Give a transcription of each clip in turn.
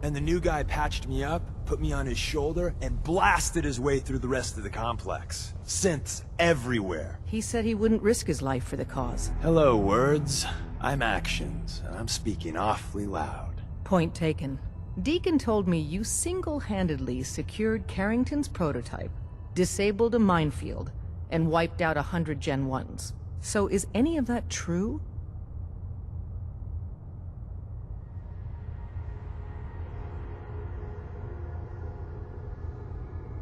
and the new guy patched me up, put me on his shoulder, and blasted his way through the rest of the complex. Synths everywhere. He said he wouldn't risk his life for the cause. Hello, words. I'm actions, and I'm speaking awfully loud. Point taken. Deacon told me you single-handedly secured Carrington's prototype, disabled a minefield, and wiped out 100 Gen 1s. So is any of that true?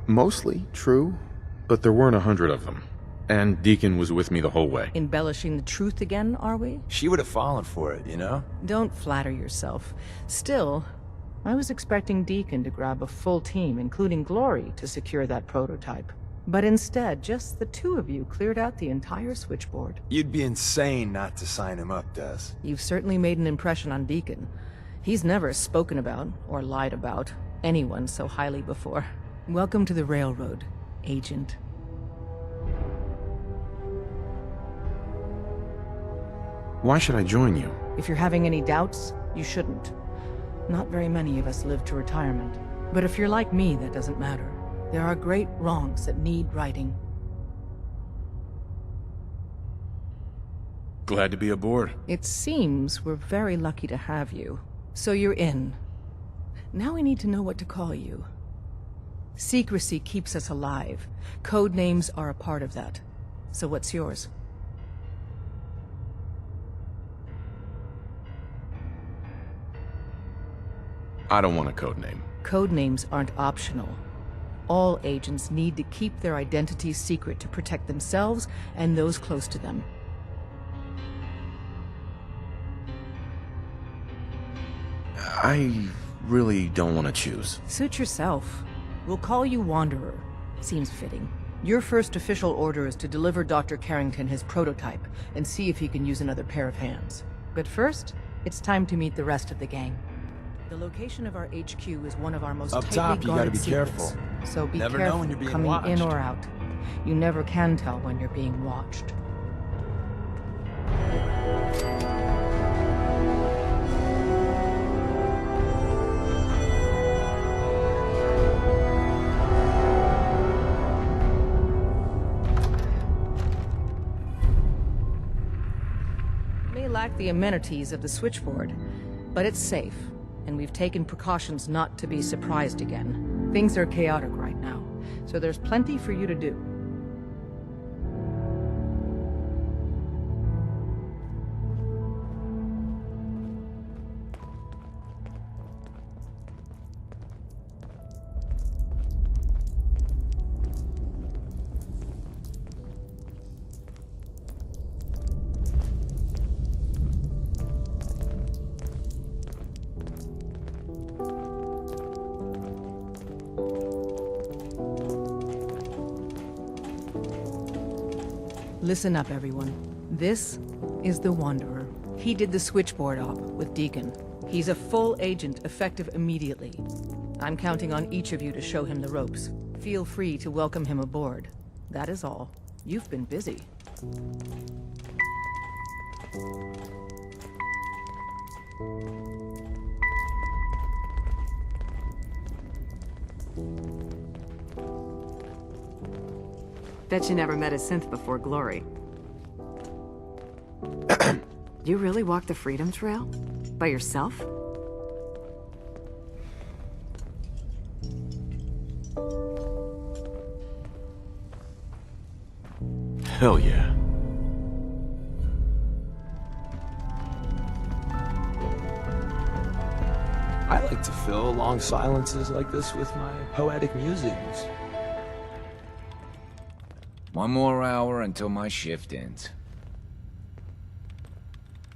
Mostly true, but there weren't 100 of them. And Deacon was with me the whole way. Embellishing the truth again, are we? She would have fallen for it, you know? Don't flatter yourself. Still, I was expecting Deacon to grab a full team, including Glory, to secure that prototype. But instead, just the two of you cleared out the entire switchboard. You'd be insane not to sign him up, Des. You've certainly made an impression on Deacon. He's never spoken about, or lied about, anyone so highly before. Welcome to the Railroad, Agent. Why should I join you? If you're having any doubts, you shouldn't. Not very many of us live to retirement. But if you're like me, that doesn't matter. There are great wrongs that need righting. Glad to be aboard. It seems we're very lucky to have you. So you're in. Now we need to know what to call you. Secrecy keeps us alive. Code names are a part of that. So what's yours? I don't want a code name. Code names aren't optional. All agents need to keep their identities secret to protect themselves and those close to them. I really don't want to choose. Suit yourself. We'll call you Wanderer. Seems fitting. Your first official order is to deliver Dr. Carrington his prototype and see if he can use another pair of hands. But first, it's time to meet the rest of the gang. The location of our HQ is one of our most Up tightly top, you gotta guarded be secrets. careful. So be Never know careful when you're being coming in watched. or out. You never can tell when you're being watched. May lack the amenities of the switchboard, but it's safe. And we've taken precautions not to be surprised again. Things are chaotic right now, so there's plenty for you to do. Listen up, everyone. This is the Wanderer. He did the switchboard op with Deacon. He's a full agent, effective immediately. I'm counting on each of you to show him the ropes. Feel free to welcome him aboard. That is all. You've been busy. Bet you never met a synth before Glory. You really walked the Freedom Trail? By yourself? Hell yeah. I like to fill long silences like this with my poetic musings. One more hour until my shift ends.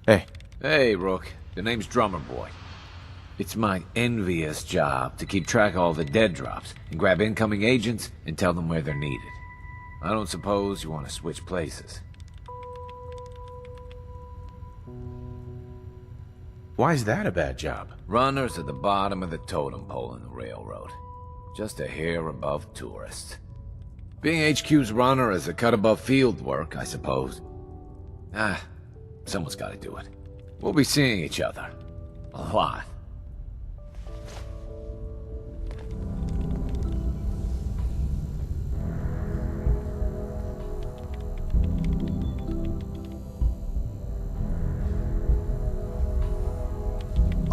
Hey. Hey, Rook. The name's Drummer Boy. It's my envious job to keep track of all the dead drops and grab incoming agents and tell them where they're needed. I don't suppose you want to switch places. Why is that a bad job? Runners at the bottom of the totem pole in the railroad. Just a hair above tourists. Being HQ's runner is a cut above field work, I suppose. Someone's got to do it. We'll be seeing each other. A lot.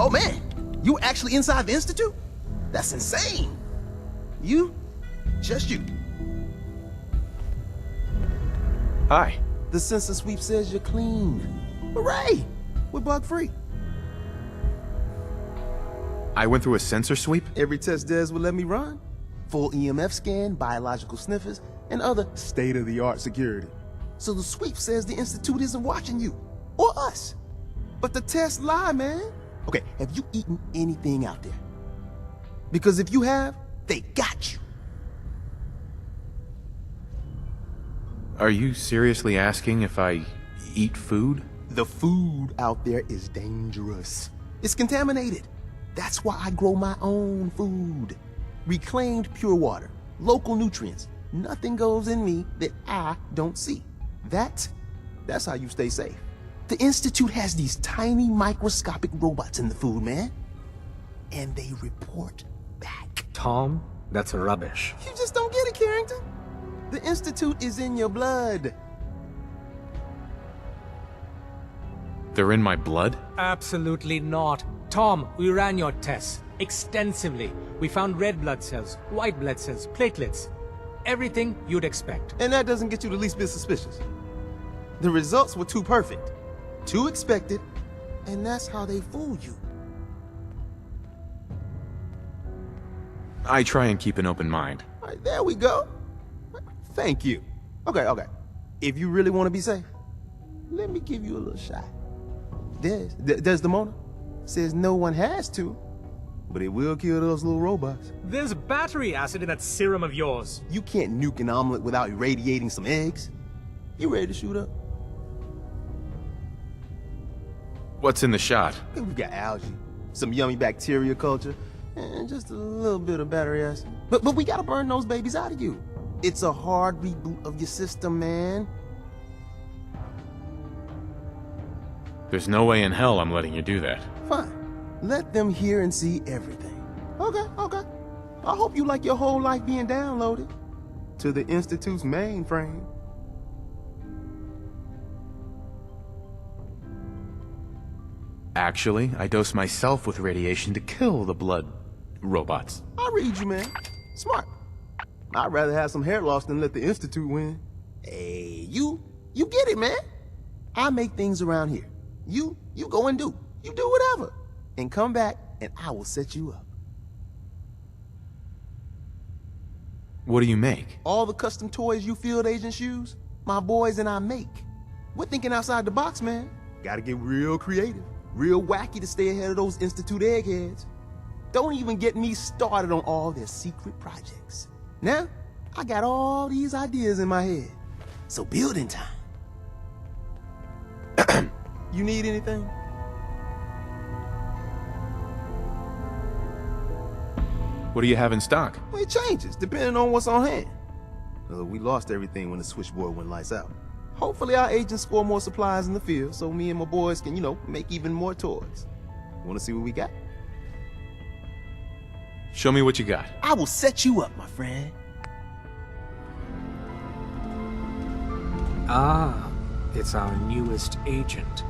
Oh man, you were actually inside the Institute? That's insane. You? Just you. Hi. The census sweep says you're clean. Hooray! We're bug-free. I went through a sensor sweep? Every test Des will let me run. Full EMF scan, biological sniffers, and other state-of-the-art security. So the sweep says the Institute isn't watching you, or us. But the tests lie, man. Okay, have you eaten anything out there? Because if you have, they got you. Are you seriously asking if I eat food? The food out there is dangerous. It's contaminated. That's why I grow my own food. Reclaimed pure water, local nutrients. Nothing goes in me that I don't see. That's how you stay safe. The Institute has these tiny microscopic robots in the food, man. And they report back. Tom, that's rubbish. You just don't get it, Carrington. The Institute is in your blood. They're in my blood? Absolutely not. Tom, we ran your tests extensively. We found red blood cells, white blood cells, platelets. Everything you'd expect. And that doesn't get you the least bit suspicious. The results were too perfect, too expected, and that's how they fool you. I try and keep an open mind. All right, there we go. Thank you. Okay. If you really want to be safe, let me give you a little shot. Desdemona says no one has to, but it will kill those little robots. There's battery acid in that serum of yours. You can't nuke an omelet without irradiating some eggs. You ready to shoot up? What's in the shot? We got algae, some yummy bacteria culture, and just a little bit of battery acid. But we gotta burn those babies out of you. It's a hard reboot of your system, man. There's no way in hell I'm letting you do that. Fine. Let them hear and see everything. Okay. I hope you like your whole life being downloaded to the Institute's mainframe. Actually, I dose myself with radiation to kill the blood robots. I read you, man. Smart. I'd rather have some hair loss than let the Institute win. Hey, you get it, man. I make things around here. You go and do. You do whatever. And come back, and I will set you up. What do you make? All the custom toys you field agents use, my boys and I make. We're thinking outside the box, man. Gotta get real creative, real wacky to stay ahead of those Institute eggheads. Don't even get me started on all their secret projects. Now, I got all these ideas in my head. So building time. You need anything? What do you have in stock? Well, it changes, depending on what's on hand. We lost everything when the switchboard went lights out. Hopefully our agents score more supplies in the field, so me and my boys can, make even more toys. Wanna see what we got? Show me what you got. I will set you up, my friend. Ah, it's our newest agent.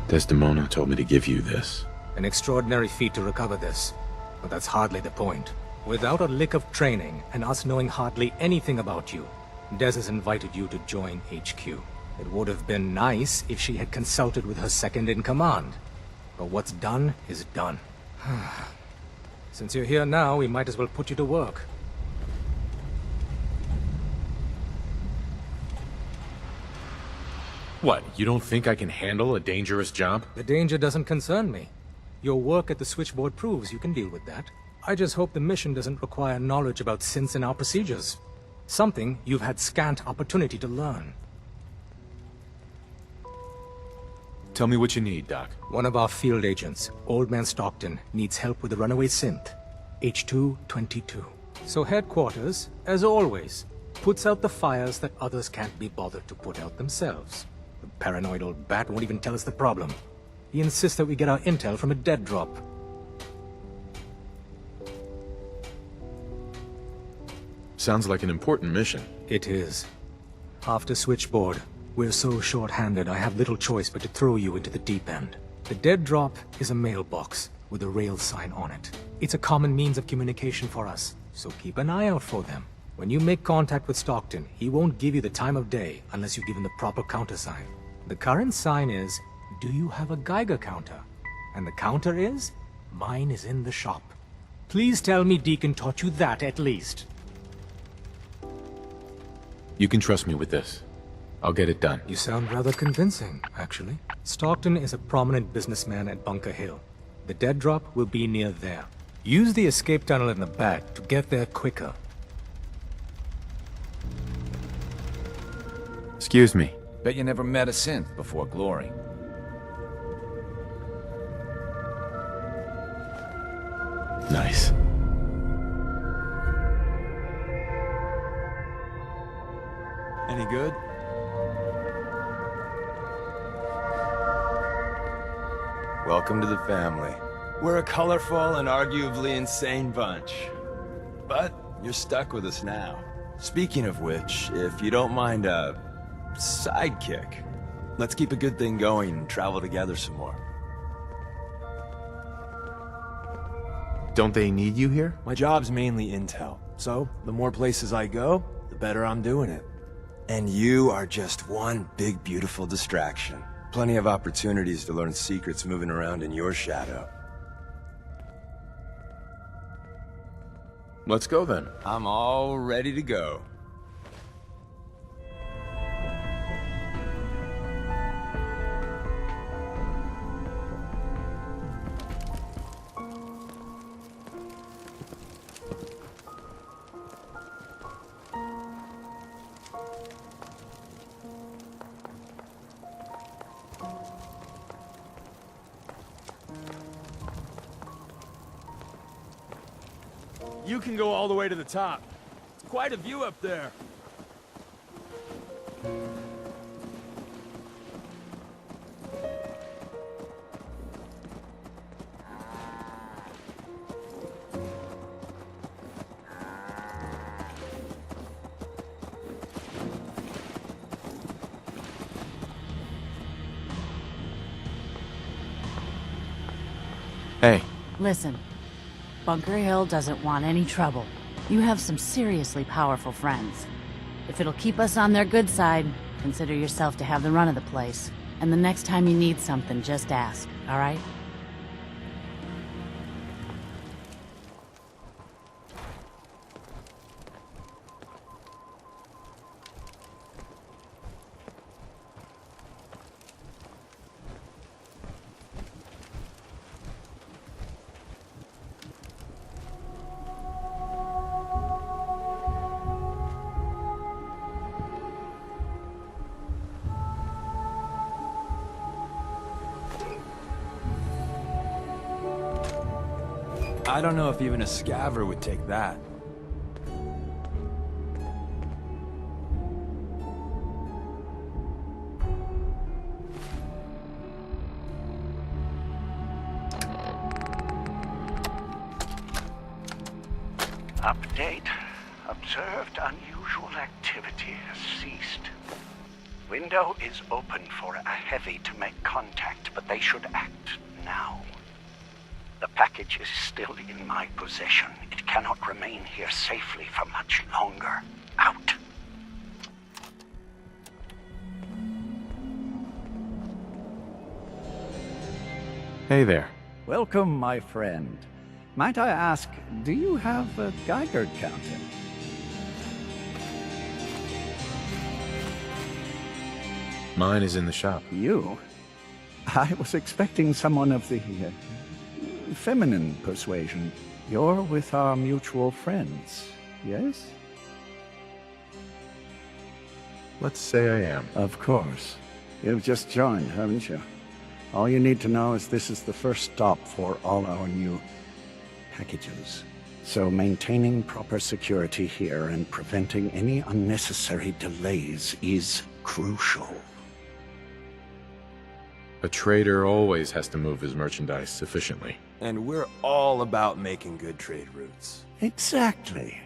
Desdemona told me to give you this. An extraordinary feat to recover this. But that's hardly the point. Without a lick of training, and us knowing hardly anything about you, Des has invited you to join HQ. It would have been nice if she had consulted with her second-in-command. But what's done is done. Since you're here now, we might as well put you to work. What, you don't think I can handle a dangerous job? The danger doesn't concern me. Your work at the switchboard proves you can deal with that. I just hope the mission doesn't require knowledge about synths and our procedures. Something you've had scant opportunity to learn. Tell me what you need, Doc. One of our field agents, Old Man Stockton, needs help with the runaway synth. H222. So headquarters, as always, puts out the fires that others can't be bothered to put out themselves. The paranoid old bat won't even tell us the problem. He insists that we get our intel from a dead drop. Sounds like an important mission. It is. After switchboard, we're so short-handed I have little choice but to throw you into the deep end. The dead drop is a mailbox with a rail sign on it. It's a common means of communication for us, so keep an eye out for them. When you make contact with Stockton, he won't give you the time of day unless you give him the proper countersign. The current sign is, do you have a Geiger counter? And the counter is, mine is in the shop. Please tell me Deacon taught you that at least. You can trust me with this. I'll get it done. You sound rather convincing, actually. Stockton is a prominent businessman at Bunker Hill. The dead drop will be near there. Use the escape tunnel in the back to get there quicker. Excuse me. Bet you never met a synth before Glory. Nice. Any good? Welcome to the family. We're a colorful and arguably insane bunch. But you're stuck with us now. Speaking of which, if you don't mind a sidekick, let's keep a good thing going and travel together some more. Don't they need you here? My job's mainly intel, so the more places I go, the better I'm doing it. And you are just one big, beautiful distraction. Plenty of opportunities to learn secrets moving around in your shadow. Let's go then. I'm all ready to go. You can go all the way to the top. It's quite a view up there. Hey, Listen, Bunker Hill doesn't want any trouble. You have some seriously powerful friends. If it'll keep us on their good side, consider yourself to have the run of the place. And the next time you need something, just ask, all right? I don't know if even a scaver would take that. Update. Observed unusual activity has ceased. Window is open for a heavy to make contact, but they should act now. The package is still in my possession. It cannot remain here safely for much longer. Out. hey there. Welcome, my friend. Might I ask, do you have a Geiger counter? Mine is in the shop. You? I was expecting someone of the feminine persuasion. You're with our mutual friends, yes? Let's say I am. Of course. You've just joined, haven't you? All you need to know is this is the first stop for all our new packages. So maintaining proper security here and preventing any unnecessary delays is crucial. A trader always has to move his merchandise efficiently. And we're all about making good trade routes. Exactly.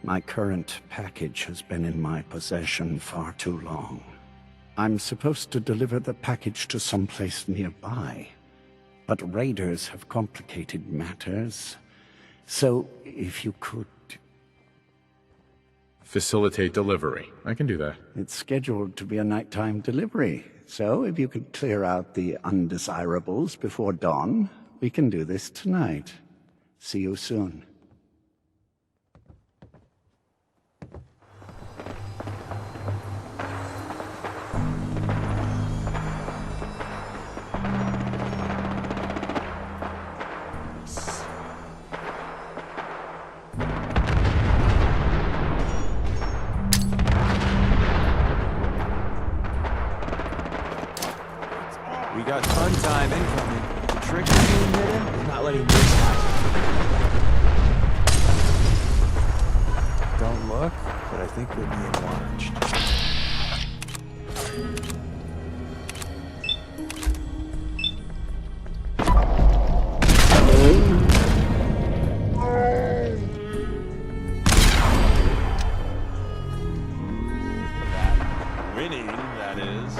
My current package has been in my possession far too long. I'm supposed to deliver the package to someplace nearby. But raiders have complicated matters. So, if you could... Facilitate delivery. I can do that. It's scheduled to be a nighttime delivery. So, if you could clear out the undesirables before dawn, we can do this tonight. See you soon. We got fun time incoming. The trick is being hidden and not letting this happen. Don't look, but I think we're being watched. Winning, that is.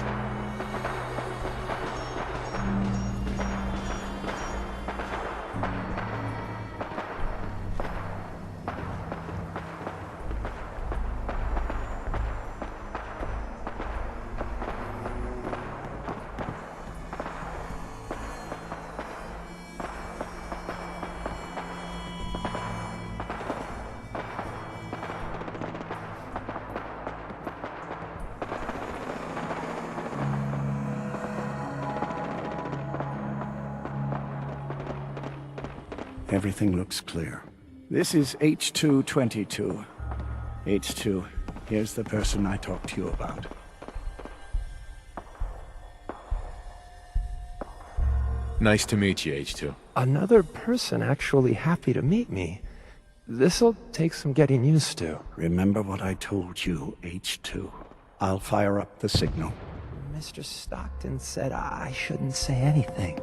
Everything looks clear. This is H222. H2, here's the person I talked to you about. Nice to meet you, H2. Another person actually happy to meet me. This'll take some getting used to. Remember what I told you, H2. I'll fire up the signal. Mr. Stockton said I shouldn't say anything.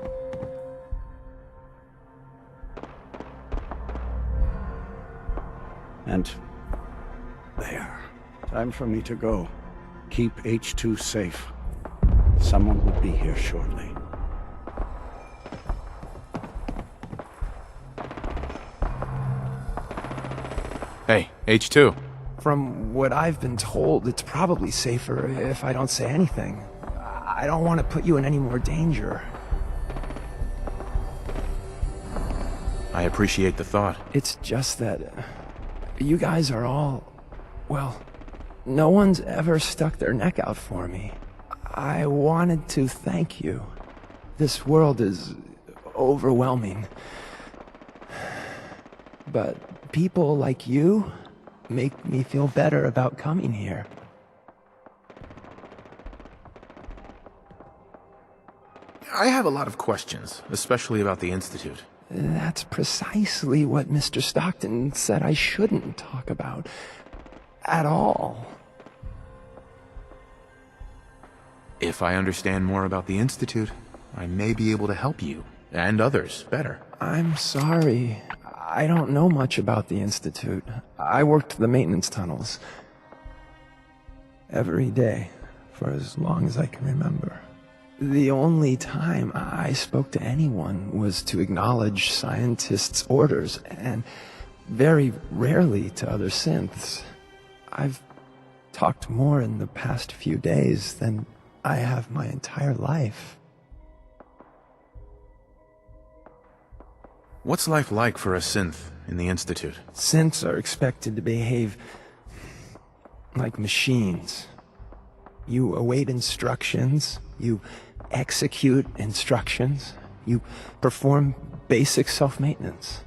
And there. Time for me to go. Keep H2 safe. Someone will be here shortly. Hey, H2. From what I've been told, it's probably safer if I don't say anything. I don't want to put you in any more danger. I appreciate the thought. It's just that you guys are all, well, no one's ever stuck their neck out for me. I wanted to thank you. This world is overwhelming. But people like you make me feel better about coming here. I have a lot of questions, especially about the Institute. That's precisely what Mr. Stockton said I shouldn't talk about. At all. If I understand more about the Institute, I may be able to help you, and others, better. I'm sorry. I don't know much about the Institute. I worked the maintenance tunnels. Every day, for as long as I can remember. The only time I spoke to anyone was to acknowledge scientists' orders, and very rarely to other synths. I've talked more in the past few days than I have my entire life. What's life like for a synth in the Institute? Synths are expected to behave like machines. You await instructions, you execute instructions, you perform basic self-maintenance.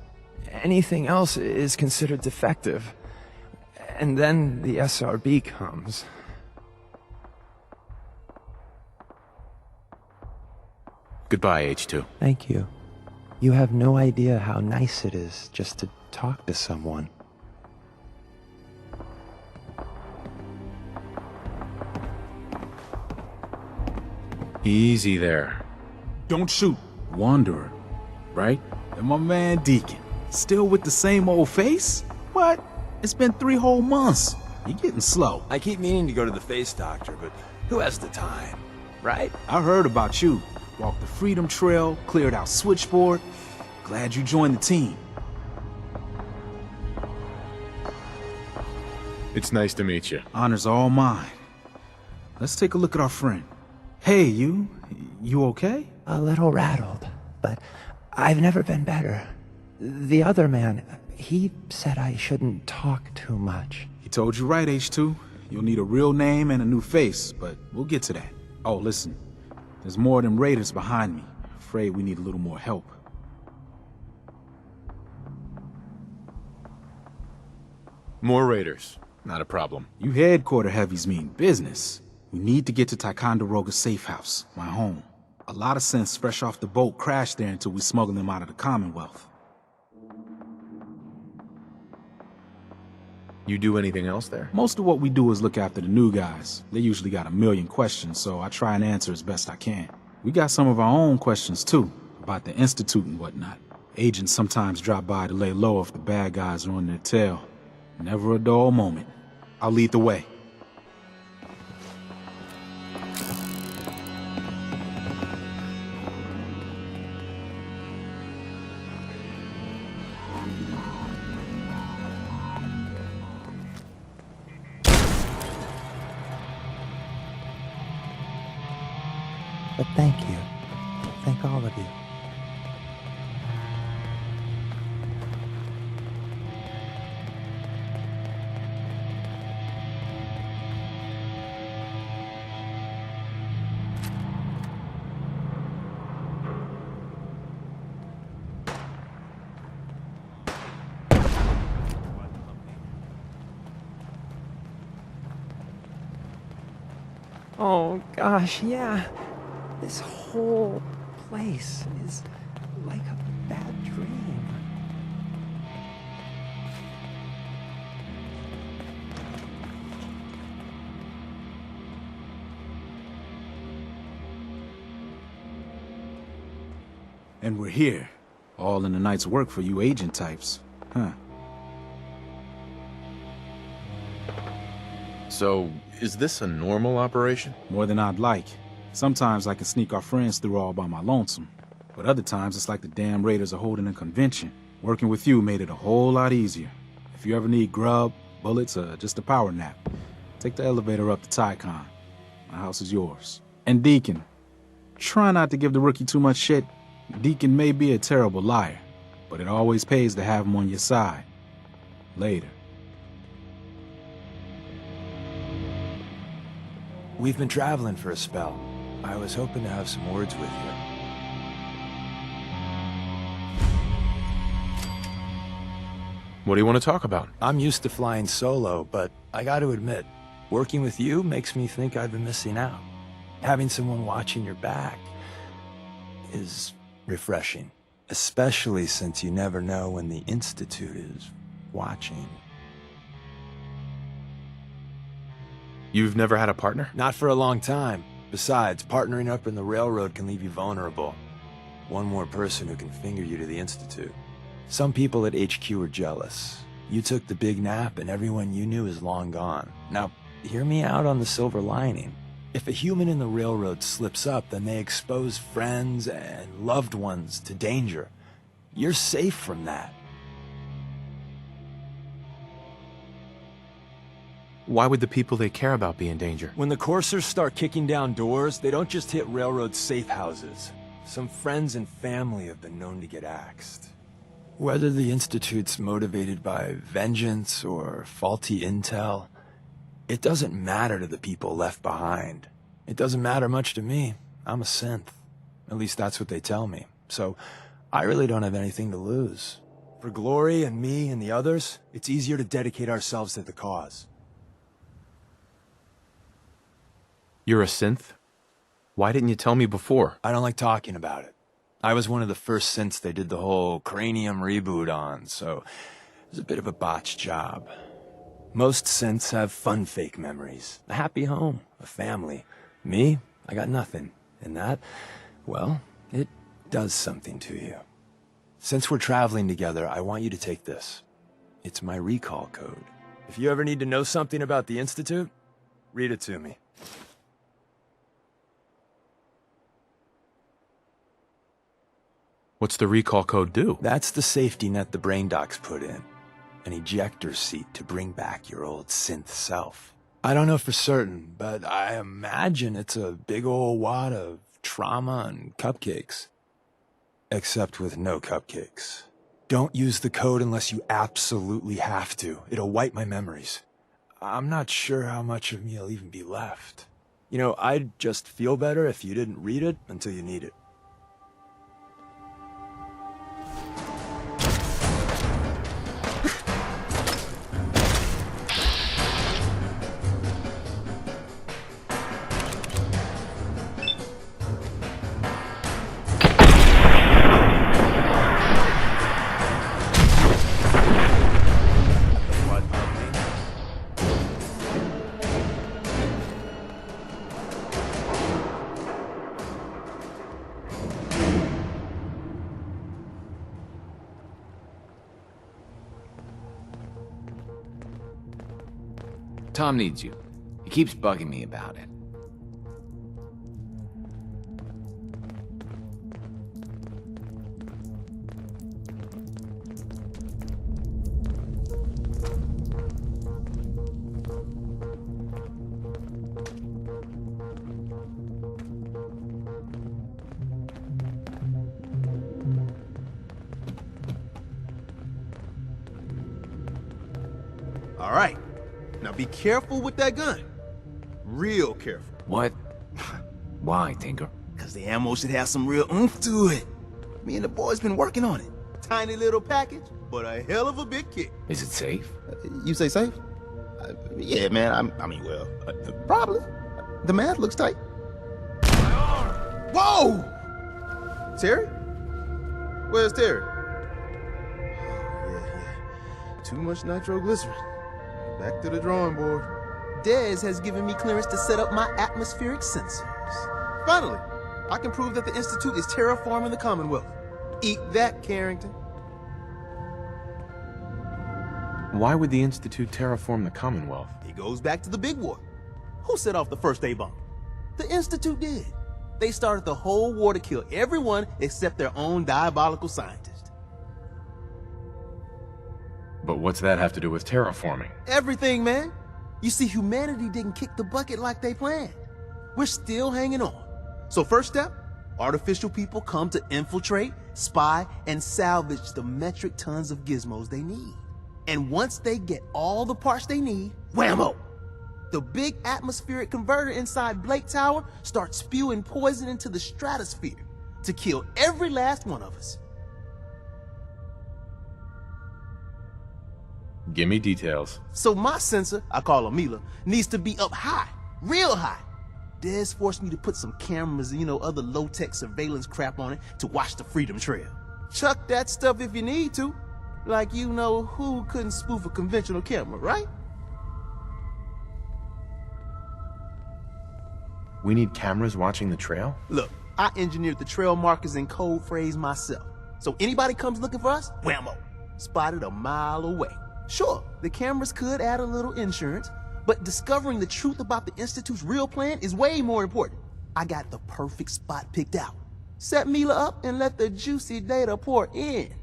Anything else is considered defective. And then the SRB comes. Goodbye, H2. Thank you. You have no idea how nice it is just to talk to someone. Easy there. Don't shoot, Wanderer. Right? And my man Deacon. Still with the same old face? What? It's been 3 whole months. You're getting slow. I keep meaning to go to the face doctor, but who has the time, right? I heard about you. walked the Freedom Trail, cleared out Switchboard. Glad you joined the team. It's nice to meet you. Honor's all mine. Let's take a look at our friend. Hey, you okay? A little rattled, but I've never been better. The other man, he said I shouldn't talk too much. He told you right, H2. You'll need a real name and a new face, but we'll get to that. Oh, listen. There's more of them raiders behind me. Afraid we need a little more help. More raiders. Not a problem. You headquarter heavies mean business. We need to get to Ticonderoga's safe house, my home. A lot of synths fresh off the boat crashed there until we smuggled them out of the Commonwealth. You do anything else there? Most of what we do is look after the new guys. They usually got a million questions, so I try and answer as best I can. We got some of our own questions too, about the Institute and whatnot. Agents sometimes drop by to lay low if the bad guys are on their tail. Never a dull moment. I'll lead the way. But thank you. Thank all of you. Oh gosh, yeah. This whole place is like a bad dream. And we're here. All in the night's work for you agent types. Huh. So, is this a normal operation? More than I'd like. Sometimes I can sneak our friends through all by my lonesome. But other times it's like the damn raiders are holding a convention. Working with you made it a whole lot easier. If you ever need grub, bullets, or just a power nap, take the elevator up to Tycon. My house is yours. And Deacon, try not to give the rookie too much shit. Deacon may be a terrible liar, but it always pays to have him on your side. Later. We've been traveling for a spell. I was hoping to have some words with you. What do you want to talk about? I'm used to flying solo, but I gotta admit, working with you makes me think I've been missing out. Having someone watching your back is refreshing, especially since you never know when the Institute is watching. You've never had a partner? Not for a long time. Besides, partnering up in the railroad can leave you vulnerable. One more person who can finger you to the Institute. Some people at HQ are jealous. You took the big nap and everyone you knew is long gone. Now, hear me out on the silver lining. If a human in the railroad slips up, then they expose friends and loved ones to danger. You're safe from that. Why would the people they care about be in danger? When the coursers start kicking down doors, they don't just hit railroad safe houses. Some friends and family have been known to get axed. Whether the Institute's motivated by vengeance or faulty intel, it doesn't matter to the people left behind. It doesn't matter much to me. I'm a synth. At least that's what they tell me. So I really don't have anything to lose. For Glory and me and the others, it's easier to dedicate ourselves to the cause. You're a synth? Why didn't you tell me before? I don't like talking about it. I was one of the first synths they did the whole cranium reboot on, so it was a bit of a botched job. Most synths have fun fake memories. A happy home, a family. Me, I got nothing. And that, well, it does something to you. Since we're traveling together, I want you to take this. It's my recall code. If you ever need to know something about the Institute, read it to me. What's the recall code do? That's the safety net the brain docs put in. An ejector seat to bring back your old synth self. I don't know for certain, but I imagine it's a big old wad of trauma and cupcakes. Except with no cupcakes. Don't use the code unless you absolutely have to. It'll wipe my memories. I'm not sure how much of me'll even be left. You know, I'd just feel better if you didn't read it until you need it. Tom needs you. He keeps bugging me about it. All right. Now be careful with that gun. Real careful. What? Why, Tinker? Because the ammo should have some real oomph to it. Me and the boys been working on it. Tiny little package, but a hell of a big kick. Is it safe? You say safe? Yeah, man. Probably. The math looks tight. Whoa! Terry? Where's Terry? Yeah. Too much nitroglycerin. Back to the drawing board. Dez has given me clearance to set up my atmospheric sensors. Finally, I can prove that the Institute is terraforming the Commonwealth. Eat that, Carrington. Why would the Institute terraform the Commonwealth? It goes back to the big war. Who set off the first A-bomb? The Institute did. They started the whole war to kill everyone except their own diabolical scientist. But what's that have to do with terraforming? Everything, man. You see, humanity didn't kick the bucket like they planned. We're still hanging on. So first step, artificial people come to infiltrate, spy, and salvage the metric tons of gizmos they need. And once they get all the parts they need, whammo! The big atmospheric converter inside Blake Tower starts spewing poison into the stratosphere to kill every last one of us. Give me details. So my sensor, I call her Mila, needs to be up high, real high. Dez forced me to put some cameras and, other low-tech surveillance crap on it to watch the Freedom Trail. Chuck that stuff if you need to. Like who couldn't spoof a conventional camera, right? We need cameras watching the trail? Look, I engineered the trail markers and code phrase myself. So anybody comes looking for us, whammo, spotted a mile away. Sure, the cameras could add a little insurance, but discovering the truth about the Institute's real plan is way more important. I got the perfect spot picked out. Set Mila up and let the juicy data pour in.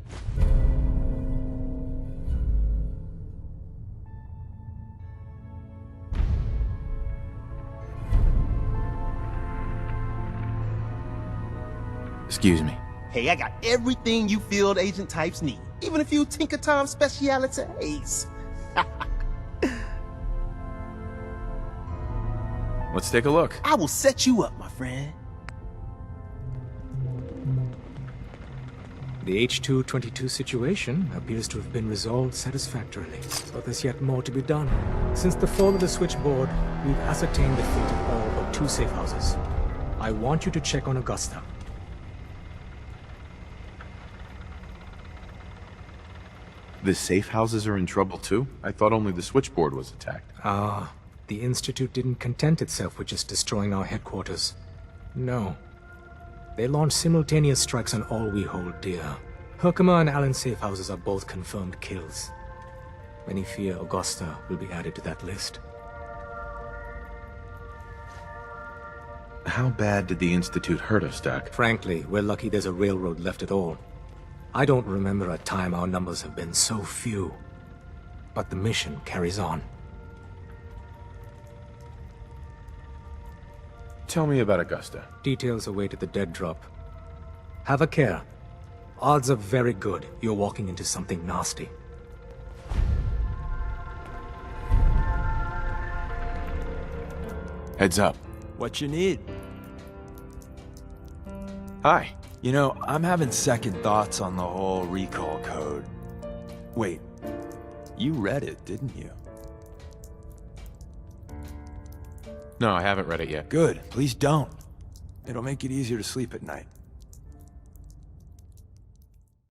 Excuse me. Hey, I got everything you field agent types need. Even a few Tinker Tom specialities. Let's take a look. I will set you up, my friend. The H-222 situation appears to have been resolved satisfactorily, but there's yet more to be done. Since the fall of the switchboard, we've ascertained the fate of all but 2 safe houses. I want you to check on Augusta. The safe houses are in trouble too? I thought only the switchboard was attacked. The Institute didn't content itself with just destroying our headquarters. No. They launched simultaneous strikes on all we hold dear. Herkimer and Allen's safe houses are both confirmed kills. Many fear Augusta will be added to that list. How bad did the Institute hurt us, Doc? Frankly, we're lucky there's a railroad left at all. I don't remember a time our numbers have been so few. But the mission carries on. Tell me about Augusta. Details await at the dead drop. Have a care. Odds are very good you're walking into something nasty. Heads up. What you need? Hi. You know, I'm having second thoughts on the whole recall code. Wait, you read it, didn't you? No, I haven't read it yet. Good, please don't. It'll make it easier to sleep at night.